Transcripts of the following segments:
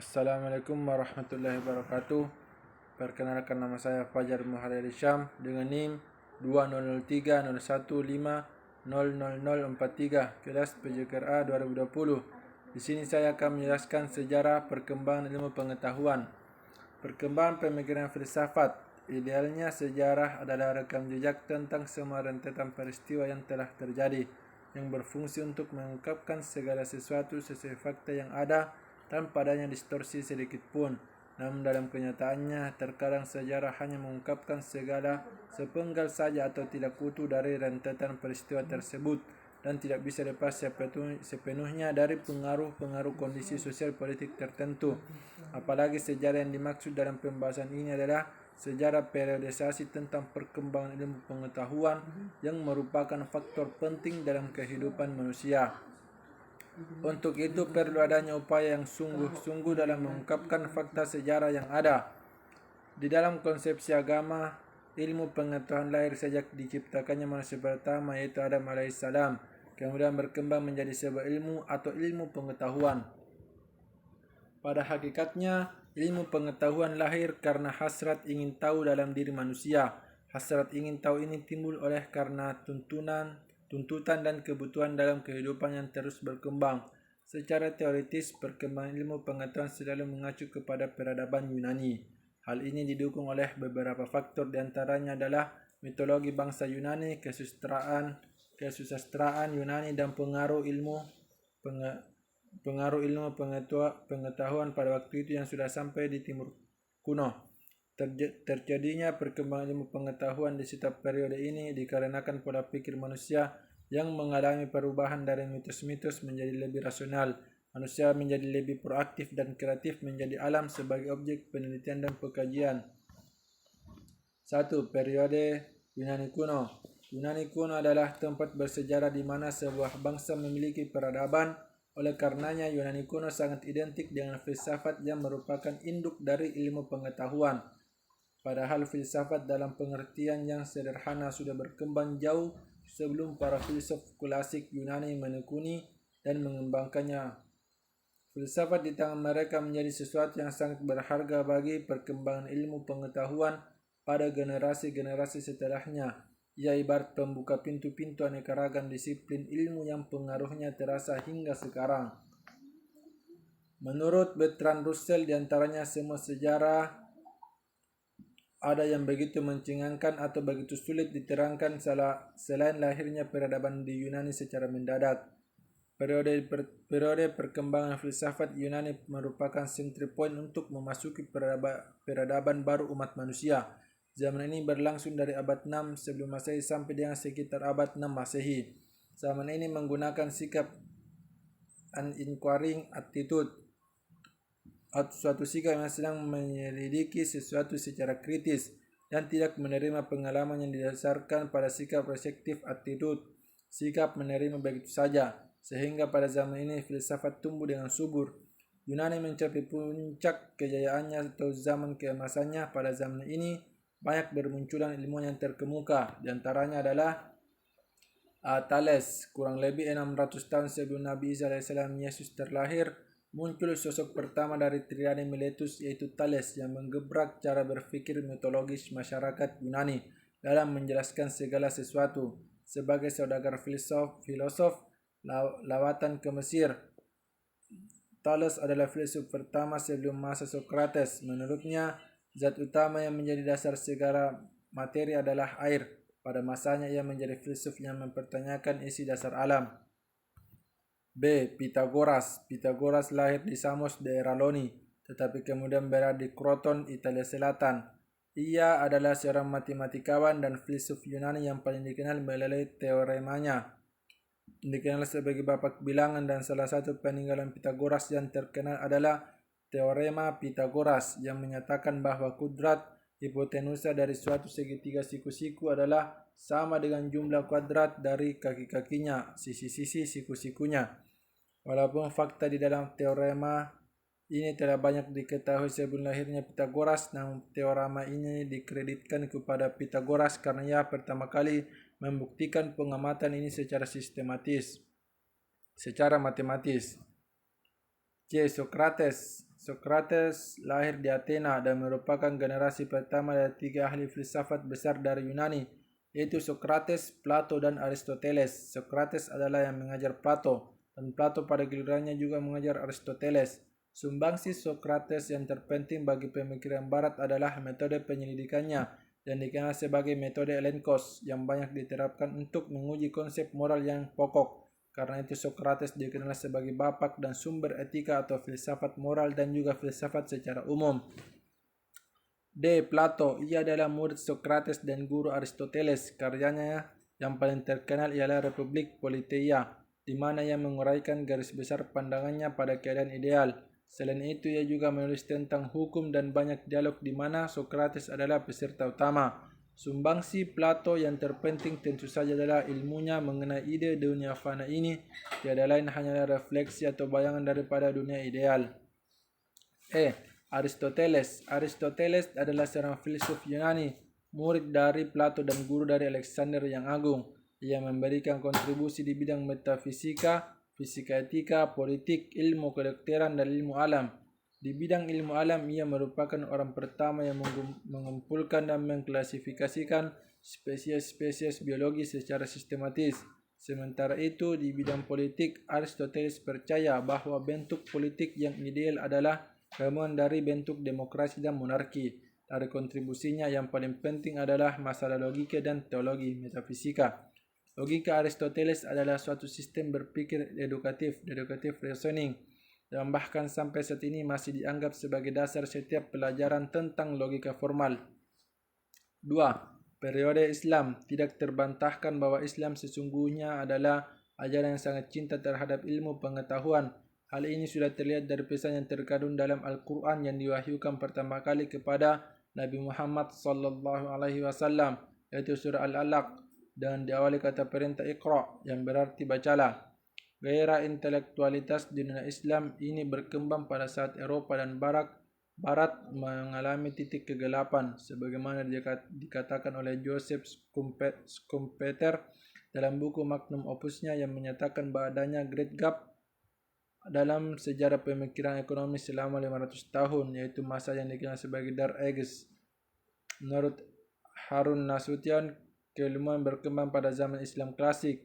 Assalamualaikum warahmatullahi wabarakatuh. Perkenalkan, nama saya Fajar Muhammad Syam dengan NIM 200301500043 kelas PJKRA 2020. Di sini saya akan menjelaskan sejarah perkembangan ilmu pengetahuan. Perkembangan pemikiran filsafat. Idealnya sejarah adalah rekam jejak tentang semua rentetan peristiwa yang telah terjadi, yang berfungsi untuk mengungkapkan segala sesuatu sesuai fakta yang ada tanpa adanya distorsi sedikit pun. Namun dalam kenyataannya, terkadang sejarah hanya mengungkapkan segala sepenggal saja atau tidak utuh dari rentetan peristiwa tersebut, dan tidak bisa lepas sepenuhnya dari pengaruh-pengaruh kondisi sosial politik tertentu. Apalagi sejarah yang dimaksud dalam pembahasan ini adalah sejarah periodisasi tentang perkembangan ilmu pengetahuan yang merupakan faktor penting dalam kehidupan manusia. Untuk itu perlu adanya upaya yang sungguh-sungguh dalam mengungkapkan fakta sejarah yang ada. Di dalam konsepsi agama, ilmu pengetahuan lahir sejak diciptakannya manusia pertama, yaitu Adam alaihissalam, kemudian berkembang menjadi sebuah ilmu atau ilmu pengetahuan. Pada hakikatnya, ilmu pengetahuan lahir karena hasrat ingin tahu dalam diri manusia. Hasrat ingin tahu ini timbul oleh karena tuntutan dan kebutuhan dalam kehidupan yang terus berkembang. Secara teoritis, perkembangan ilmu pengetahuan selalu mengacu kepada peradaban Yunani. Hal ini didukung oleh beberapa faktor, diantaranya adalah mitologi bangsa Yunani, kesusastraan Yunani, dan pengaruh ilmu pengetahuan pada waktu itu yang sudah sampai di Timur kuno. Terjadinya perkembangan ilmu pengetahuan di setiap periode ini dikarenakan pola pikir manusia yang mengalami perubahan dari mitos-mitos menjadi lebih rasional. Manusia menjadi lebih proaktif dan kreatif, menjadi alam sebagai objek penelitian dan pengkajian. 1. Periode Yunani kuno. Yunani kuno adalah tempat bersejarah di mana sebuah bangsa memiliki peradaban. Oleh karenanya, Yunani kuno sangat identik dengan filsafat yang merupakan induk dari ilmu pengetahuan. Padahal filsafat dalam pengertian yang sederhana sudah berkembang jauh sebelum para filsuf klasik Yunani menekuni dan mengembangkannya. Filsafat di tangan mereka menjadi sesuatu yang sangat berharga bagi perkembangan ilmu pengetahuan pada generasi-generasi setelahnya. Ia ibarat pembuka pintu-pintu aneka ragam disiplin ilmu yang pengaruhnya terasa hingga sekarang. Menurut Bertrand Russell, diantaranya semua sejarah ada yang begitu mencengangkan atau begitu sulit diterangkan selain lahirnya peradaban di Yunani secara mendadak. Periode perkembangan filsafat Yunani merupakan entry point untuk memasuki peradaban baru umat manusia. Zaman ini berlangsung dari abad 6 sebelum Masehi sampai dengan sekitar abad 6 Masehi. Zaman ini menggunakan sikap an inquiring attitude, atau suatu sikap yang sedang menyelidiki sesuatu secara kritis dan tidak menerima pengalaman yang didasarkan pada sikap reseptif attitude, sikap menerima begitu saja. Sehingga pada zaman ini filsafat tumbuh dengan subur. Yunani mencapai puncak kejayaannya atau zaman keemasannya. Pada zaman ini banyak bermunculan ilmuwan yang terkemuka. Di antaranya adalah Thales. Kurang lebih 600 tahun sebelum Nabi Isa AS Yesus terlahir, muncul sosok pertama dari triade Miletus, yaitu Thales, yang menggebrak cara berpikir mitologis masyarakat Yunani dalam menjelaskan segala sesuatu. Sebagai saudagar filosof lawatan ke Mesir, Thales adalah filsuf pertama sebelum masa Socrates. Menurutnya, zat utama yang menjadi dasar segala materi adalah air. Pada masanya ia menjadi filsuf yang mempertanyakan isi dasar alam. B. Pitagoras. Pitagoras lahir di Samos, daerah Loni, tetapi kemudian berada di Kroton, Italia Selatan. Ia adalah seorang matematikawan dan filsuf Yunani yang paling dikenal melalui teoremanya. Dikenal sebagai bapak bilangan, dan salah satu peninggalan Pitagoras yang terkenal adalah teorema Pitagoras yang menyatakan bahwa kudrat hipotenusa dari suatu segitiga siku-siku adalah sama dengan jumlah kuadrat dari kaki-kakinya, sisi-sisi siku-sikunya. Walaupun fakta di dalam teorema ini telah banyak diketahui sebelum lahirnya Pitagoras, namun teorema ini dikreditkan kepada Pitagoras karena ia pertama kali membuktikan pengamatan ini secara matematis. C. Socrates. Socrates lahir di Athena dan merupakan generasi pertama dari 3 ahli filsafat besar dari Yunani, yaitu Socrates, Plato, dan Aristoteles. Socrates adalah yang mengajar Plato, dan Plato pada gilirannya juga mengajar Aristoteles. Sumbangsi Socrates yang terpenting bagi pemikiran Barat adalah metode penyelidikannya yang dikenal sebagai metode Elenkos, yang banyak diterapkan untuk menguji konsep moral yang pokok. Karena itu Socrates dikenal sebagai bapak dan sumber etika atau filsafat moral dan juga filsafat secara umum. D. Plato, ia adalah murid Socrates dan guru Aristoteles. Karyanya yang paling terkenal ialah Republik Politeia, di mana ia menguraikan garis besar pandangannya pada keadaan ideal. Selain itu, ia juga menulis tentang hukum dan banyak dialog di mana Socrates adalah peserta utama. Sumbangsi Plato yang terpenting tentu saja adalah ilmunya mengenai ide dunia fana ini, tiada lain hanyalah refleksi atau bayangan daripada dunia ideal. Aristoteles. Aristoteles adalah seorang filsuf Yunani, murid dari Plato dan guru dari Alexander yang Agung. Ia memberikan kontribusi di bidang metafisika, fisika etika, politik, ilmu kedokteran, dan ilmu alam. Di bidang ilmu alam, ia merupakan orang pertama yang mengumpulkan dan mengklasifikasikan spesies-spesies biologi secara sistematis. Sementara itu, di bidang politik, Aristoteles percaya bahwa bentuk politik yang ideal adalah gabungan dari bentuk demokrasi dan monarki. Dari kontribusinya yang paling penting adalah masalah logika dan teologi metafisika. Logika Aristoteles adalah suatu sistem berpikir dedukatif reasoning, dan bahkan sampai saat ini masih dianggap sebagai dasar setiap pelajaran tentang logika formal. 2. Periode Islam. Tidak terbantahkan bahwa Islam sesungguhnya adalah ajaran yang sangat cinta terhadap ilmu pengetahuan. Hal ini sudah terlihat dari pesan yang terkandung dalam Al-Quran yang diwahyukan pertama kali kepada Nabi Muhammad SAW, yaitu surah Al-Alaq, dan diawali kata perintah Iqra yang berarti bacalah. Gairah intelektualitas di dunia Islam ini berkembang pada saat Eropa dan Barat mengalami titik kegelapan, sebagaimana dikatakan oleh Joseph Schumpeter dalam buku magnum opusnya yang menyatakan bahwa adanya great gap dalam sejarah pemikiran ekonomi selama 500 tahun, yaitu masa yang dikenal sebagai Dark Ages. Menurut Harun Nasution, keilmuan berkembang pada zaman Islam klasik.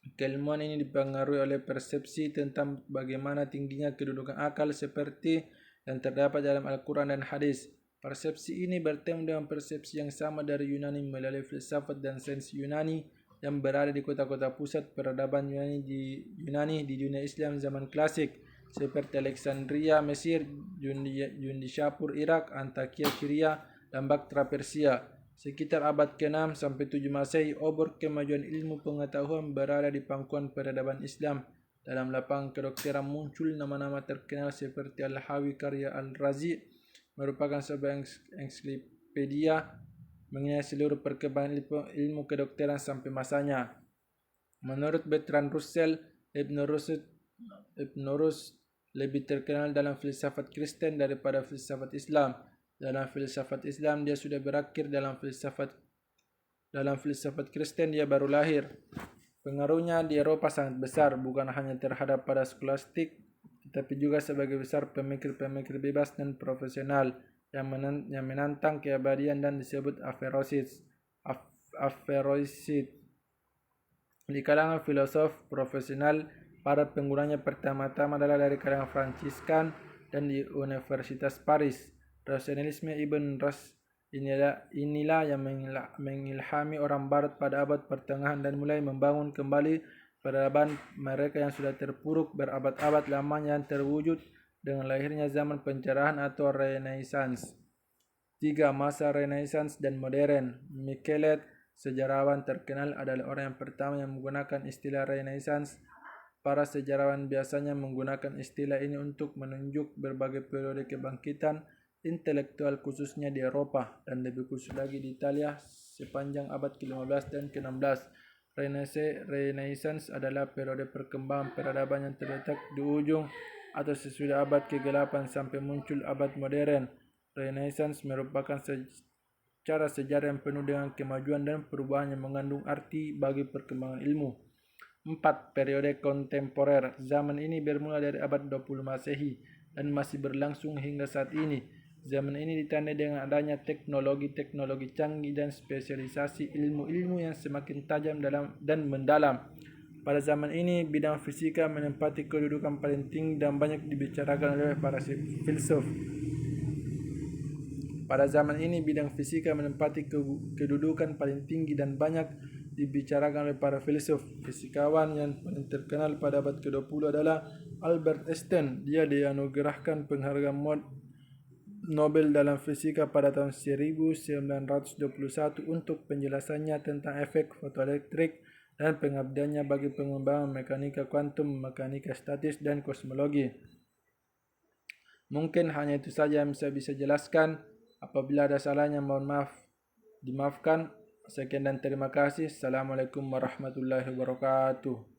Keilmuan ini dipengaruhi oleh persepsi tentang bagaimana tingginya kedudukan akal seperti yang terdapat dalam Al-Quran dan Hadis. Persepsi ini bertemu dengan persepsi yang sama dari Yunani melalui filsafat dan sains Yunani yang berada di kota-kota pusat peradaban Yunani di dunia Islam zaman klasik, seperti Alexandria, Mesir, Yundishapur, Irak, Antakya, Syria, dan Baktra, Persia. Sekitar abad ke-6 sampai 7 Masehi, obor kemajuan ilmu pengetahuan berada di pangkuan peradaban Islam. Dalam lapangan kedokteran muncul nama-nama terkenal seperti Al-Hawi karya Al-Razi, merupakan sebuah ensiklopedia mengenai seluruh perkembangan ilmu kedokteran sampai masanya. Menurut Bertrand Russell, Ibn Rushd lebih terkenal dalam filsafat Kristen daripada filsafat Islam. Dalam filsafat Islam dia sudah berakhir, dalam filsafat Kristen dia baru lahir. Pengaruhnya di Eropa sangat besar, bukan hanya terhadap para skolastik, tetapi juga sebagai besar pemikir-pemikir bebas dan profesional yang menantang keabadian dan disebut aferosis. Di kalangan filosof profesional, para penggunanya pertama-tama adalah dari kalangan Fransiskan dan di Universitas Paris. Rasionalisme Ibn Rushd inilah yang mengilhami orang Barat pada abad pertengahan dan mulai membangun kembali peradaban mereka yang sudah terpuruk berabad-abad lamanya, yang terwujud dengan lahirnya zaman pencerahan atau Renaissance. 3. Masa Renaissance dan Modern. Michelet, sejarawan terkenal, adalah orang yang pertama yang menggunakan istilah Renaissance. Para sejarawan biasanya menggunakan istilah ini untuk menunjuk berbagai periode kebangkitan intelektual khususnya di Eropa dan lebih khusus lagi di Italia sepanjang abad ke-15 dan ke-16. Renaissance adalah periode perkembangan peradaban yang terletak di ujung atau sesudah abad ke-8 sampai muncul abad modern. Renaissance merupakan secara sejarah yang penuh dengan kemajuan dan perubahan yang mengandung arti bagi perkembangan ilmu. 4. Periode kontemporer. Zaman ini bermula dari abad 20 Masehi dan masih berlangsung hingga saat ini. Zaman ini ditandai dengan adanya teknologi-teknologi canggih dan spesialisasi ilmu-ilmu yang semakin tajam dan mendalam. Pada zaman ini, bidang fisika menempati kedudukan paling tinggi dan banyak dibicarakan oleh para filsuf. Pada zaman ini, bidang fisika menempati kedudukan paling tinggi dan banyak dibicarakan oleh para filsuf. Fisikawan yang paling terkenal pada abad ke-20 adalah Albert Einstein. Dia dianugerahkan penghargaan Nobel dalam fisika pada tahun 1921 untuk penjelasannya tentang efek fotoelektrik dan pengabdiannya bagi pengembangan mekanika kuantum, mekanika statis, dan kosmologi. Mungkin hanya itu saja yang saya bisa jelaskan. Apabila ada salahnya, mohon maaf, dimaafkan. Sekian dan terima kasih. Assalamualaikum warahmatullahi wabarakatuh.